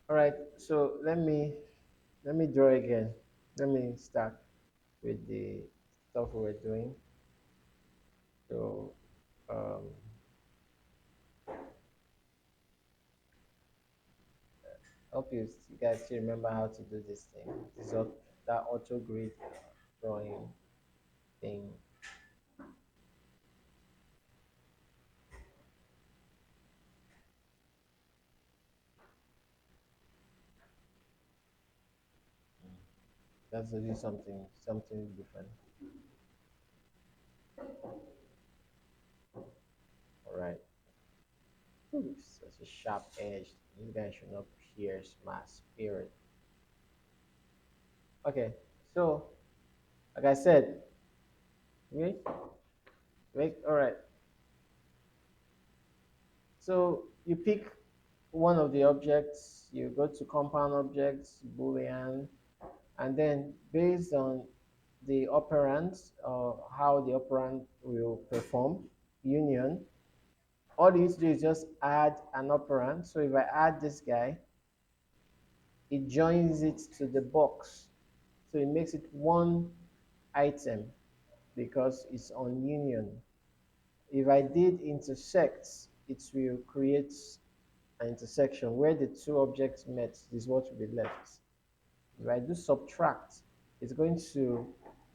All right, so let me draw again. Let me start with the stuff we're doing. So um, hope you guys still remember how to do this thing. This is that auto grid drawing thing. That's really something different. All right. Ooh, such a sharp edge. This guy should not pierce my spirit. Okay, so like I said, wait, wait. All right. So you pick one of the objects. You go to compound objects, Boolean, and then based on the operand or how the operand will perform, union. All you need to do is just add an operand. So if I add this guy, it joins it to the box. So it makes it one item because it's on union. If I did intersects, it will create an intersection where the two objects met. This is what will be left. If I do subtract, it's going to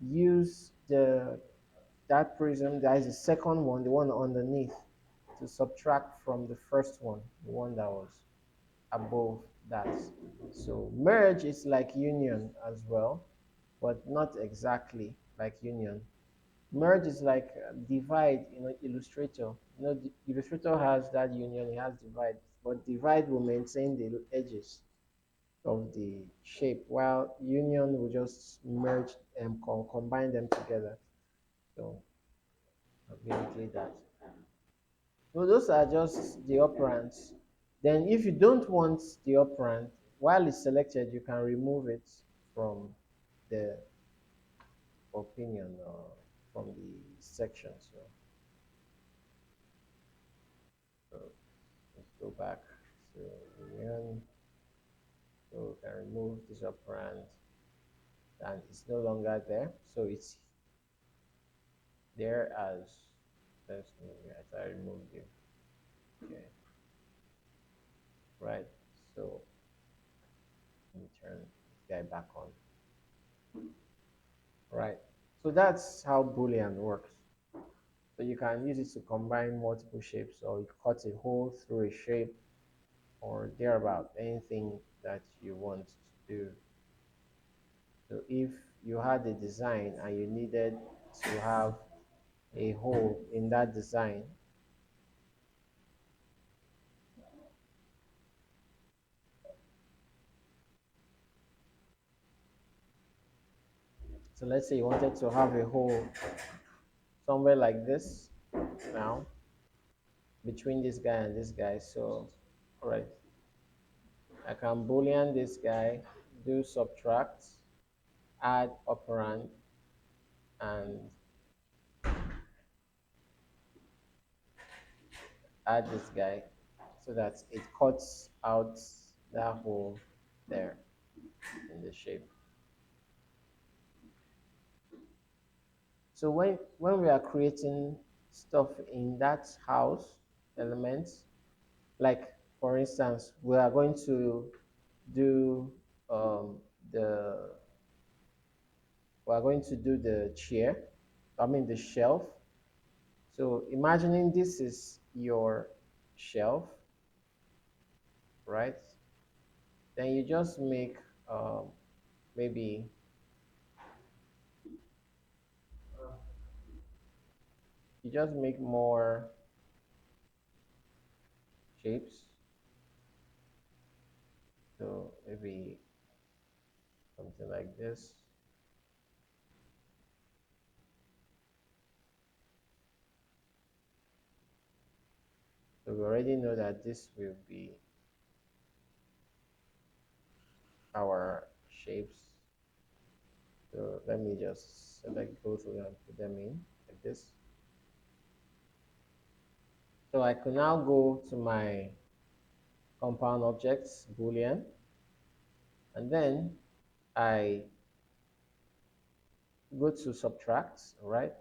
use that prism, that is the second one, the one underneath, to subtract from the first one, the one that was above that. So merge is like union as well, but not exactly like union. Merge is like divide, Illustrator. The Illustrator has that union, it has divide, but divide will maintain the edges of the shape, while union will just merge and combine them together. So basically that. So those are just the operands. Then if you don't want the operand, while it's selected, you can remove it from the opinion or from the section. So let's go back to union. So we can remove this operand and it's no longer there. So it's there as, let's move it. I removed you. Okay, right. So let me turn this guy back on. Right. So that's how Boolean works. So you can use it to combine multiple shapes, or you cut a hole through a shape or thereabout, anything that you want to do. So if you had a design and you needed to have a hole in that design, so let's say you wanted to have a hole somewhere like this now between this guy and this guy. So, all right, I can Boolean this guy, do subtract, add operand, and add this guy so that it cuts out that hole there in the shape. So when we are creating stuff in that house elements, like for instance, we are going to do um, the we are going to do the chair, I mean the shelf. So imagining this is your shelf, right? Then you just make maybe you just make more shapes. So maybe something like this. So we already know that this will be our shapes. So let me just select both of them and put them in like this. So I could now go to my compound objects, Boolean. And then I go to subtract, right?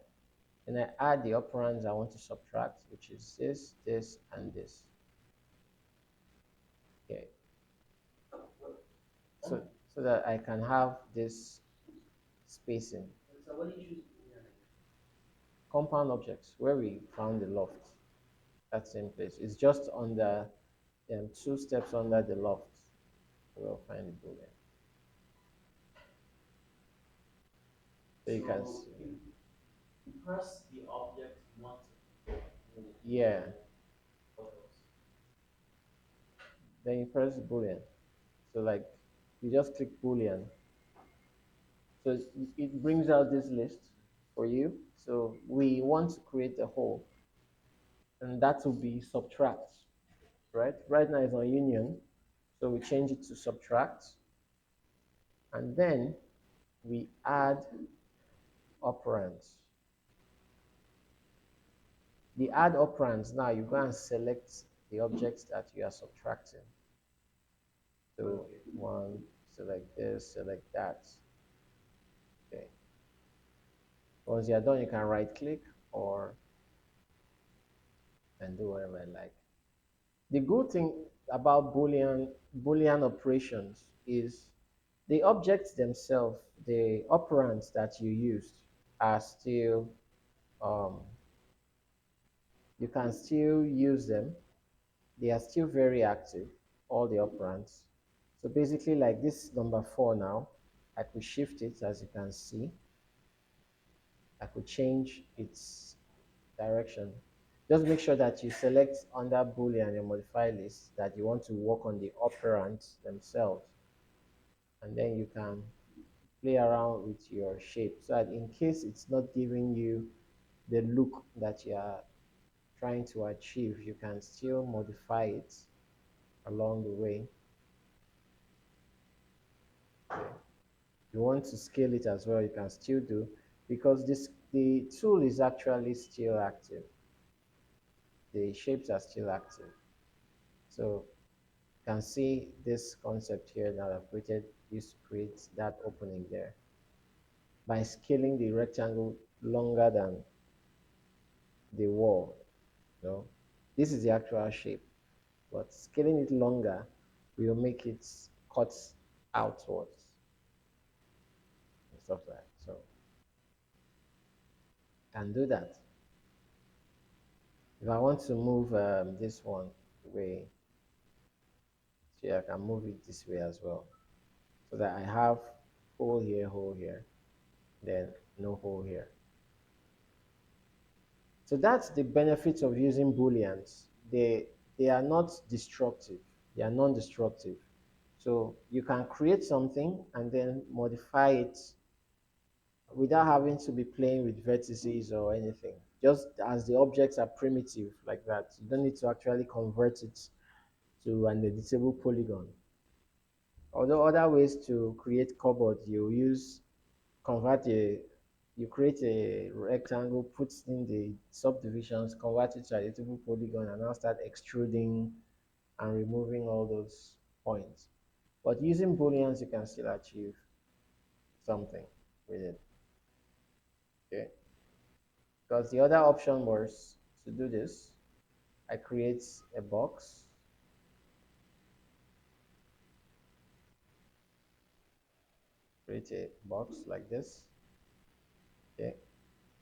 And I add the operands I want to subtract, which is this, this, and this. Okay, so so that I can have this spacing. So what do you choose? Compound objects, where we found the loft. That same place. It's just on the two steps under the loft. We'll find the boolean. So you can see. You press the object you want to move. Yeah. Then you press boolean. So like you just click boolean. So it brings out this list for you. So we want to create a whole, and that will be subtract, right? Right now it's on union, so we change it to subtract, and then we add operands. The add operands, now you go and select the objects that you are subtracting. So one, select this, select that. Okay. Once you're done, you can right click or and do whatever I like. The good thing about Boolean operations is the objects themselves, the operands that you used are still, um, you can still use them. They are still very active, all the operands. So basically like this number 4 now, I could shift it as you can see. I could change its direction. Just make sure that you select under Boolean your modify list that you want to work on the operands themselves. And then you can play around with your shape so that in case it's not giving you the look that you are trying to achieve, you can still modify it along the way. Okay. You want to scale it as well, you can still do, because the tool is actually still active. The shapes are still active. So you can see this concept here that I've created used to create that opening there by scaling the rectangle longer than the wall. You know, this is the actual shape, but scaling it longer will make it cut outwards and stuff like that. So I can do that. If I want to move this one way, so I can move it this way as well, so that I have hole here, then no hole here. So that's the benefit of using booleans. They are not destructive. They are non-destructive. So you can create something and then modify it without having to be playing with vertices or anything. Just as the objects are primitive like that, you don't need to actually convert it to an editable polygon. Although other ways to create cupboards, convert a, you create a rectangle, put in the subdivisions, convert it to an editable polygon, and now start extruding and removing all those points. But using booleans, you can still achieve something with it. Okay. Because the other option was to do this. I create a box. Create a box like this. Okay.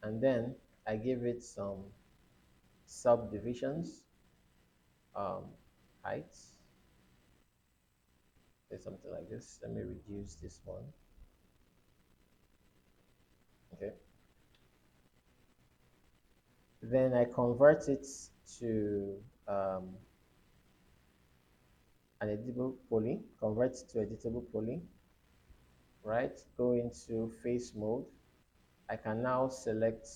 And then I give it some subdivisions, um, heights. Say something like this. Let me reduce this one. Okay. Then I convert it to an editable poly, convert it to editable poly, right? Go into face mode. I can now select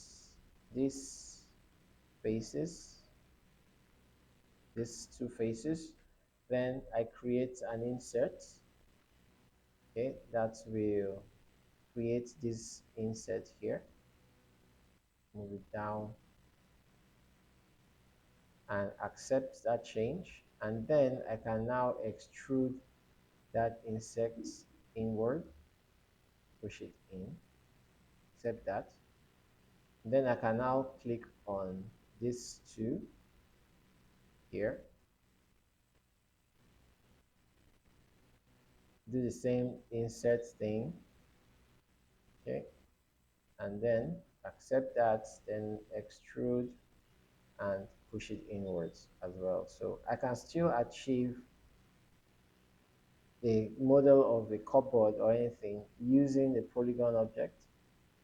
these faces, these two faces. Then I create an insert, okay, that will create this insert here. Move it down and accept that change. And then I can now extrude that intersects inward, push it in, accept that. Then I can now click on these two here, do the same insert thing, okay, and then accept that, then extrude and push it inwards as well. So I can still achieve the model of a cupboard or anything using the polygon object.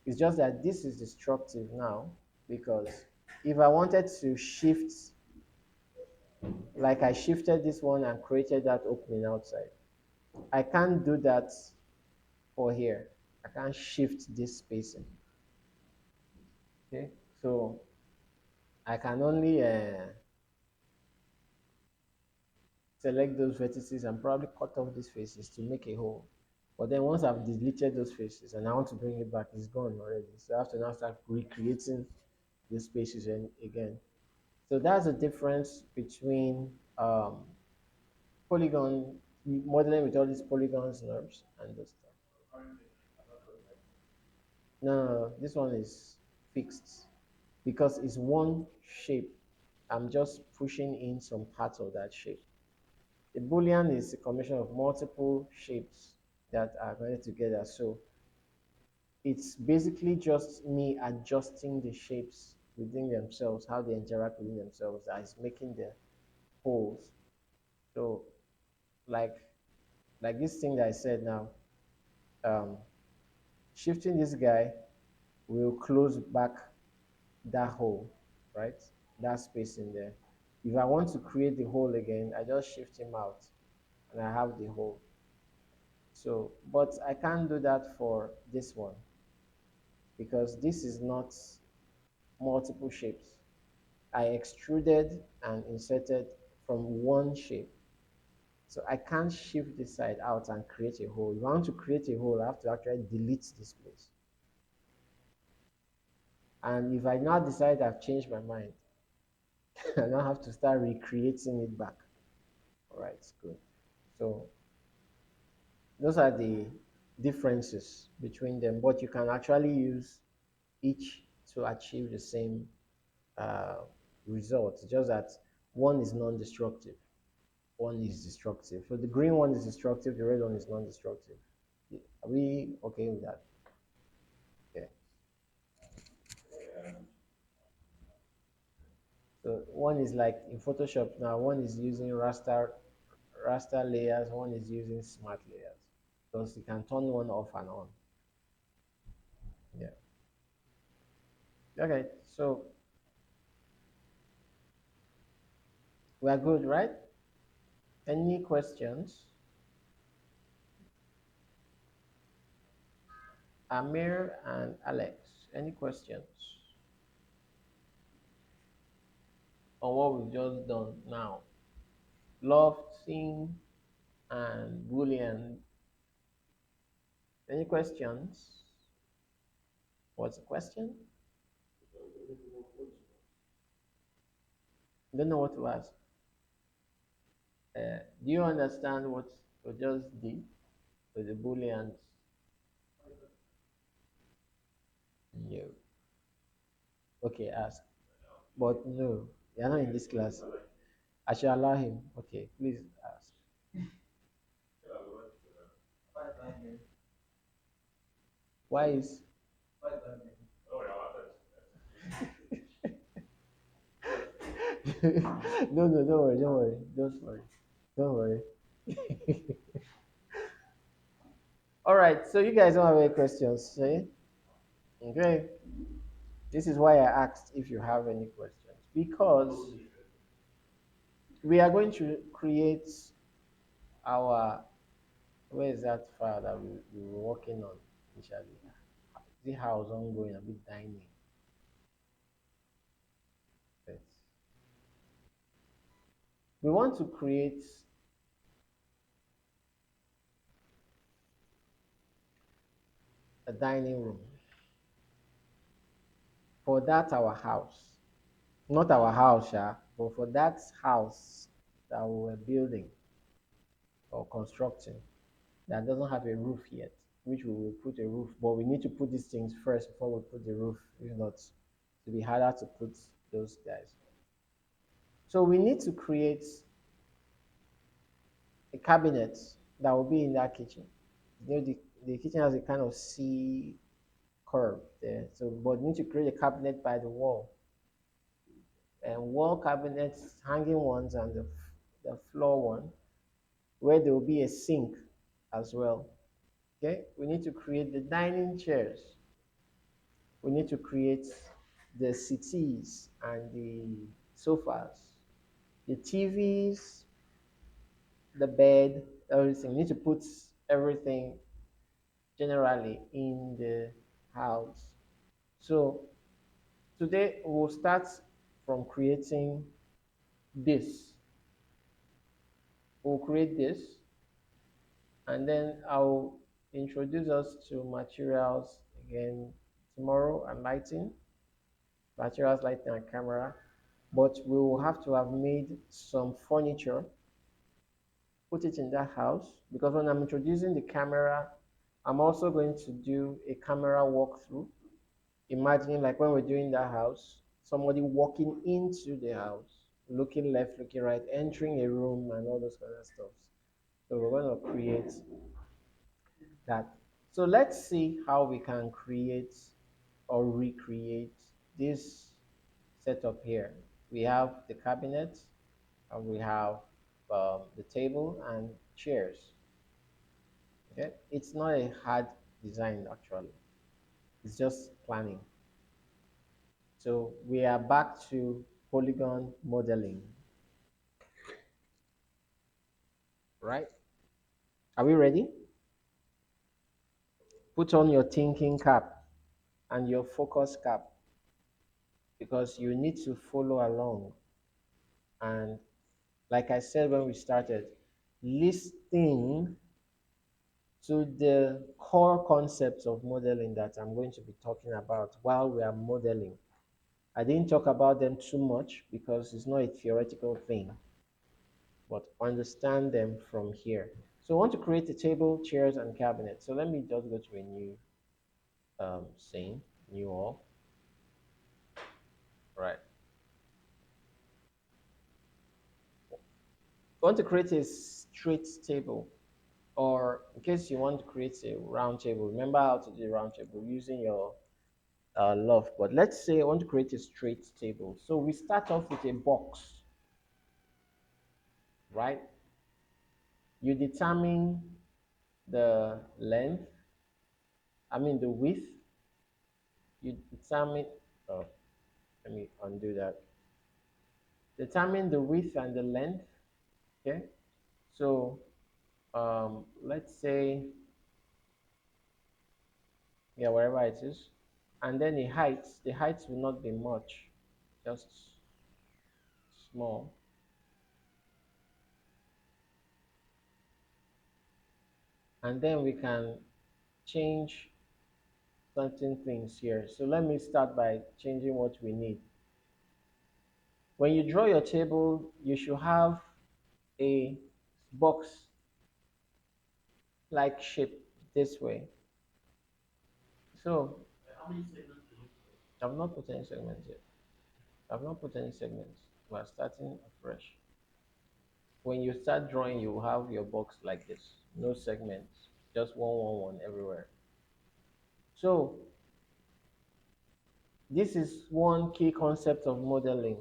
It's just that this is destructive now, because if I wanted to shift, like I shifted this one and created that opening outside, I can't do that for here. I can't shift this spacing. Okay, so I can only select those vertices and probably cut off these faces to make a hole. But then once I've deleted those faces and I want to bring it back, it's gone already. So I have to now start recreating these spaces again. So that's the difference between polygon modeling with all these polygons, knobs, and this stuff. No, this one is fixed because it's one shape. I'm just pushing in some parts of that shape. The Boolean is a combination of multiple shapes that are going together. So it's basically just me adjusting the shapes within themselves, how they interact within themselves, that is making the holes. So like like this thing that I said now, um, shifting this guy will close back that hole, right? That space in there. If I want to create the hole again, I just shift him out and I have the hole. So, but I can't do that for this one because this is not multiple shapes. I extruded and inserted from one shape. So I can't shift this side out and create a hole. If I want to create a hole, I have to actually delete this place. And if I now decide I've changed my mind, I now have to start recreating it back. All right, good. So those are the differences between them, but you can actually use each to achieve the same uh, result. Just that one is non-destructive, one is destructive. So the green one is destructive, the red one is non-destructive. Are we okay with that? Okay. So one is like in Photoshop now, one is using raster layers, one is using smart layers. Because you can turn one off and on. Yeah. Okay, so we are good, right? Any questions? Amir and Alex, any questions on what we've just done now? Lofting and Boolean. Any questions? What's the question? Don't know what to ask. Do you understand what we just did with the Booleans? No. Okay, ask. But no, you're not in this class. I shall allow him. Okay, please ask. Why is no, no, don't worry, don't worry, don't worry, don't worry. All right, so you guys don't have any questions, see? Okay. This is why I asked if you have any questions, because we are going to create our, where is that file that we were working on initially? The house ongoing, a bit dining. Yes. We want to create a dining room for that our house. Not our house, yeah, but for that house that we were building or constructing. that doesn't have a roof yet, which we will put a roof, but we need to put these things first before we put the roof. If not, it'll be harder to put those guys. So we need to create a cabinet that will be in that kitchen. You know, the kitchen has a kind of C curve there. So, but we need to create a cabinet by the wall. And wall cabinets, hanging ones, and the floor one, where there will be a sink as well. Okay, we need to create the dining chairs. We need to create the settees and the sofas, the TVs, the bed, everything. We need to put everything generally in the house. So today we'll start from creating this. We'll create this, and then I'll introduce us to materials again tomorrow and lighting, materials, lighting, and camera. But we will have to have made some furniture, put it in that house, because when I'm introducing the camera, I'm also going to do a camera walkthrough. Imagining like when we're doing that house, somebody walking into the house, looking left, looking right, entering a room, and all those kind of stuff. So we're going to create that. So let's see how we can create or recreate this setup here. We have the cabinet, and we have the table and chairs. Okay, it's not a hard design actually. It's just planning. So we are back to polygon modeling, right? Are we ready? Put on your thinking cap and your focus cap because you need to follow along. And like I said when we started, listening to the core concepts of modeling that I'm going to be talking about while we are modeling. I didn't talk about them too much because it's not a theoretical thing, but understand them from here. So I want to create a table, chairs, and cabinet. So let me just go to a new scene, new all. Right. I want to create a straight table, or in case you want to create a round table, remember how to do the round table using your love. But let's say I want to create a straight table. So we start off with a box, right? You determine the length, I mean the width. You determine, oh, let me undo that. Determine the width and the length, okay? So let's say, yeah, wherever it is. And then the height will not be much, just small. And then we can change certain things here. So let me start by changing what we need. When you draw your table, you should have a box like shape this way. So I've not put any segments yet. I've not put any segments. We're starting afresh. When you start drawing, you will have your box like this. No segments, just one everywhere. So this is one key concept of modeling.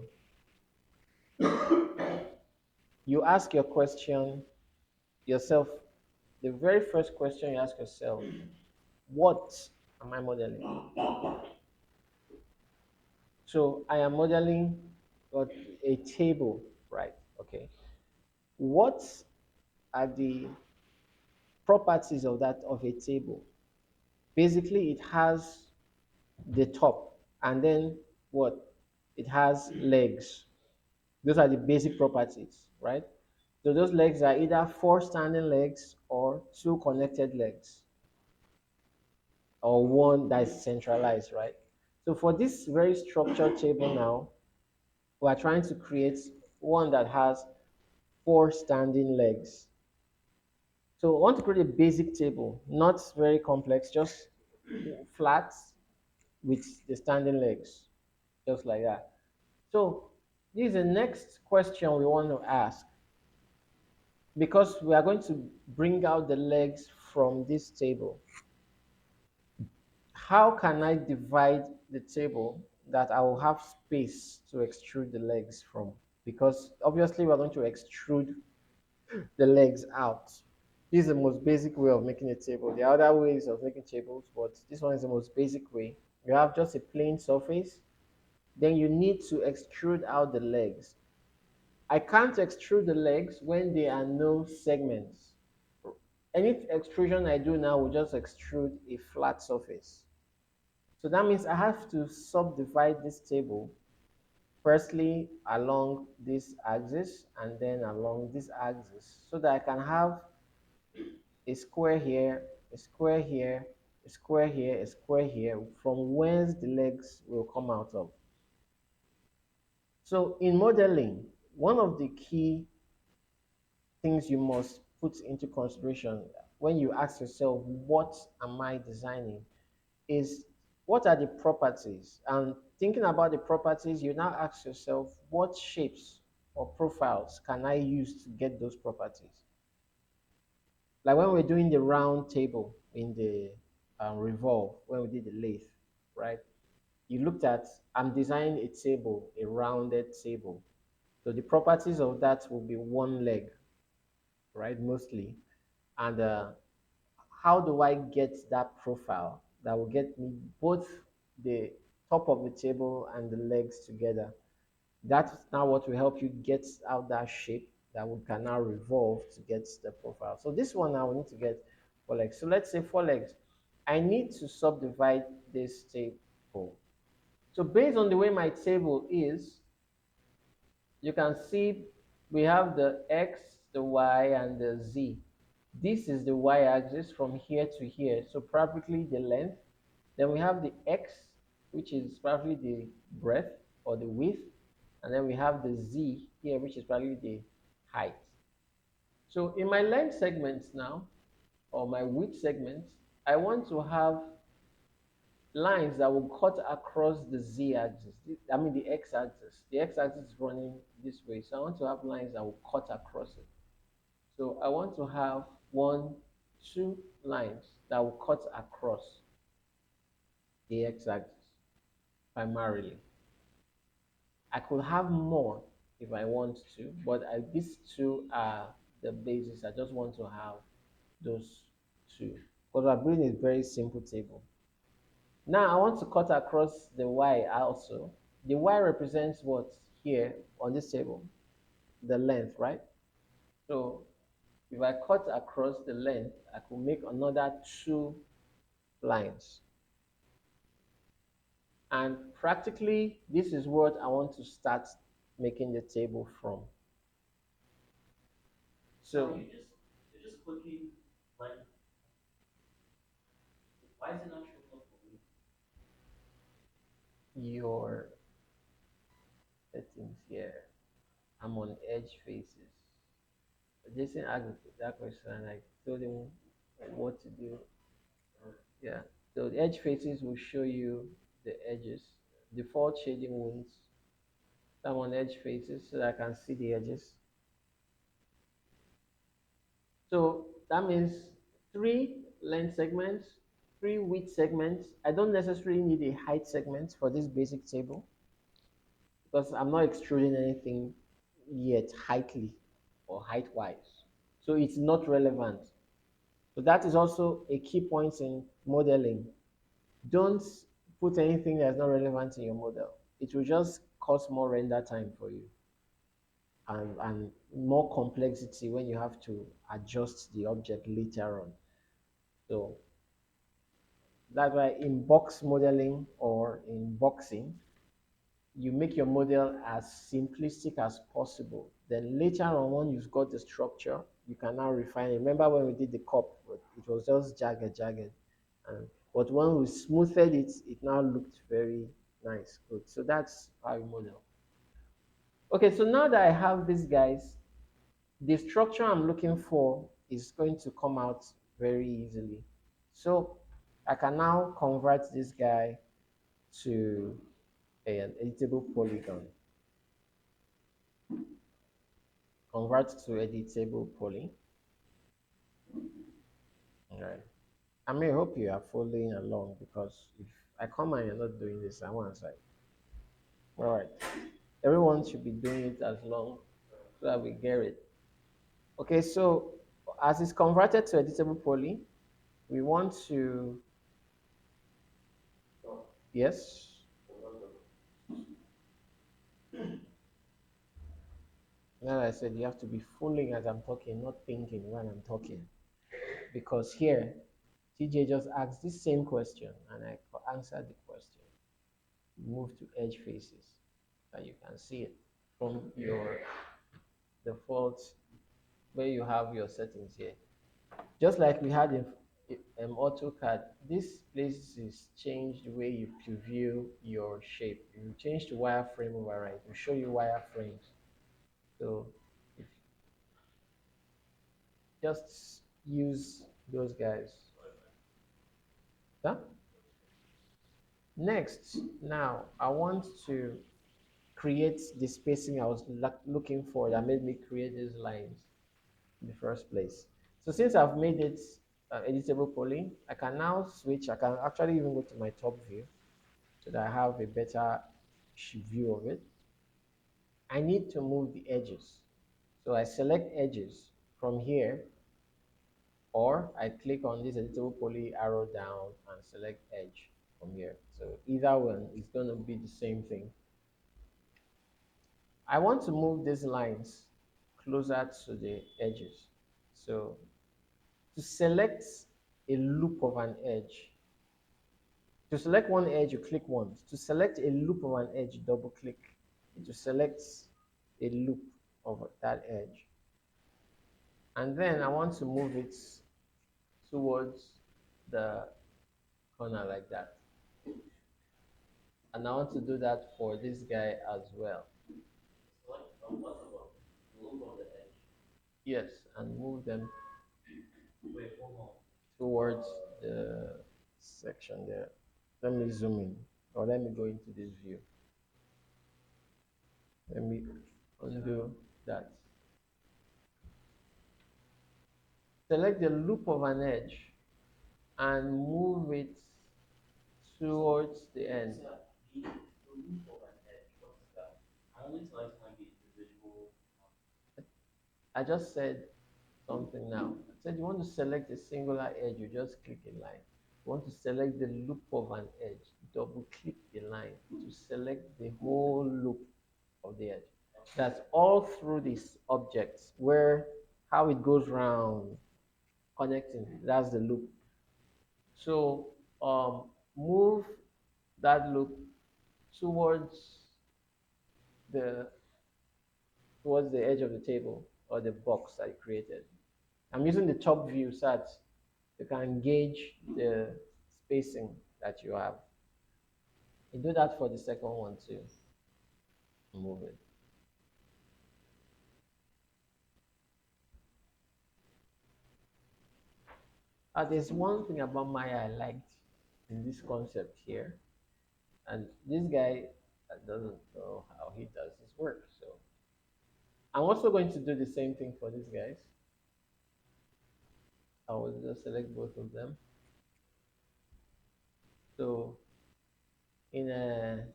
You ask your question yourself, the very first question you ask yourself, what am I modeling? So I am modeling a table, right? Okay. What are the properties of that of a table? Basically, it has the top, and then what? It has legs. Those are the basic properties, right? So those legs are either four standing legs or two connected legs, or one that is centralized, right? So for this very structured table now, we are trying to create one that has four standing legs. So I want to create a basic table, not very complex, just flat with the standing legs, just like that. So this is the next question we want to ask, because we are going to bring out the legs from this table. How can I divide the table that I will have space to extrude the legs from? Because obviously we're going to extrude the legs out. This is the most basic way of making a table. There are other ways of making tables, but this one is the most basic way. You have just a plain surface, then you need to extrude out the legs. I can't extrude the legs when there are no segments. Any extrusion I do now will just extrude a flat surface. So that means I have to subdivide this table firstly along this axis and then along this axis so that I can have a square here, a square here, a square here, a square here, from whence the legs will come out of. So in modeling, one of the key things you must put into consideration when you ask yourself, what am I designing, is what are the properties? And thinking about the properties, you now ask yourself, what shapes or profiles can I use to get those properties? Like when we're doing the round table in the revolve, when we did the lathe, right? You looked at, I'm designing a table, a rounded table. So the properties of that will be one leg, right? Mostly. And how do I get that profile that will get me both the top of the table and the legs together? That's now what will help you get out that shape that we can now revolve to get the profile. So this one now we need to get 4 legs. So let's say 4 legs. I need to subdivide this table. So based on the way my table is, you can see we have the X, the Y, and the Z. This is the Y-axis from here to here, so probably the length. Then we have the X, which is probably the breadth or the width. And then we have the Z here, which is probably the height. So in my length segments now, or my width segments, I want to have lines that will cut across the Z-axis. I mean the X-axis. The X-axis is running this way, so I want to have lines that will cut across it. So I want to have 2 lines that will cut across the X-axis primarily. I could have more if I want to, but these two are the basis. I just want to have those two because we're building a very simple table. Now I want to cut across the Y also. The Y represents what here on this table? The length, right? So if I cut across the length, I could make another 2 lines. And practically, this is what I want to start making the table from. So you're just clicking like, why is it not showing up for me? Your settings here. I'm on edge faces. Jason asked that question and I told him what to do. Yeah. So the edge faces will show you the edges. Default shading wounds. I'm on edge faces so that I can see the edges. So that means 3 length segments, 3 width segments. I don't necessarily need a height segment for this basic table because I'm not extruding anything yet heightly or height-wise. So it's not relevant. So that is also a key point in modeling. Don't put anything that's not relevant in your model. It will just cost more render time for you and more complexity when you have to adjust the object later on. So that's why in box modeling or in boxing, you make your model as simplistic as possible. Then later on, when you've got the structure, you can now refine it. Remember when we did the cup, it was just jagged. But when we smoothed it, it now looked very nice, good. So that's how you model. Okay, so now that I have these guys, the structure I'm looking for is going to come out very easily. So I can now convert this guy to an editable polygon. Convert to editable poly. All right. I may hope you are following along because if I come and you're not doing this, I want to say, all right, everyone should be doing it as long so that we get it. Okay, so as it's converted to editable poly, we want to, yes, now I said you have to be fooling as I'm talking, not thinking when I'm talking. Because here, TJ just asked this same question and I answered the question. Move to edge faces and you can see it from your default where you have your settings here. Just like we had in AutoCAD, this place is changed the way you preview your shape. You change to wireframe override. It will show you wireframes. So if just use those guys. Huh? Next, now I want to create the spacing I was looking for that made me create these lines in the first place. So since I've made it editable poly, I can now switch. I can actually even go to my top view so that I have a better view of it. I need to move the edges. So I select edges from here, or I click on this editable poly arrow down and select edge from here. So either one is going to be the same thing. I want to move these lines closer to the edges. So to select a loop of an edge, to select one edge, you click once. To select a loop of an edge, double click. To select a loop of that edge. And then I want to move it towards the corner like that. And I want to do that for this guy as well. Yes, and move them towards the section there. Let me zoom in, or let me go into this view. Let me undo that. Select the loop of an edge and move it towards the end. I just said something now. I said you want to select a singular edge, you just click a line. You want to select the loop of an edge, double click the line to select the whole loop of the edge. That's all through these objects where how it goes round connecting. That's the loop. So move that loop towards the towards the edge of the table or the box I created. I'm using the top view so that you can gauge the spacing that you have. You do that for the second one too. Move it. There's one thing about Maya I liked in this concept here, and this guy doesn't know how he does his work. So I'm also going to do the same thing for these guys. I will just select both of them. So in a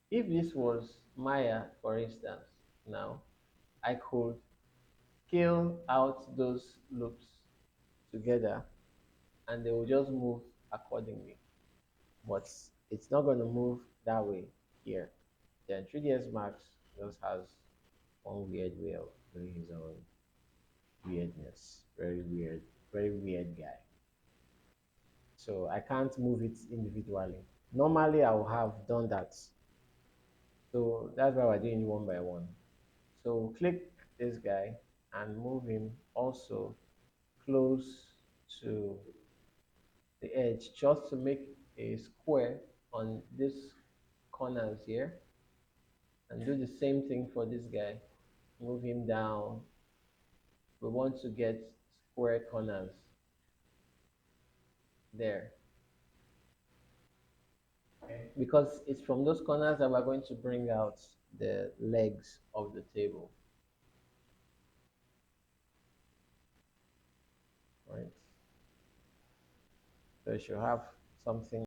if this was Maya, for instance, now I could scale out those loops together and they will just move accordingly. But it's not going to move that way here. Then 3ds Max just has one weird way of doing his own weirdness. Very weird guy. So I can't move it individually. Normally I would have done that. So that's why we're doing it one by one. So click this guy and move him also close to the edge just to make a square on these corners here, and do the same thing for this guy. Move him down we want to get square corners there, because it's from those corners that we're going to bring out the legs of the table, right? So you should have something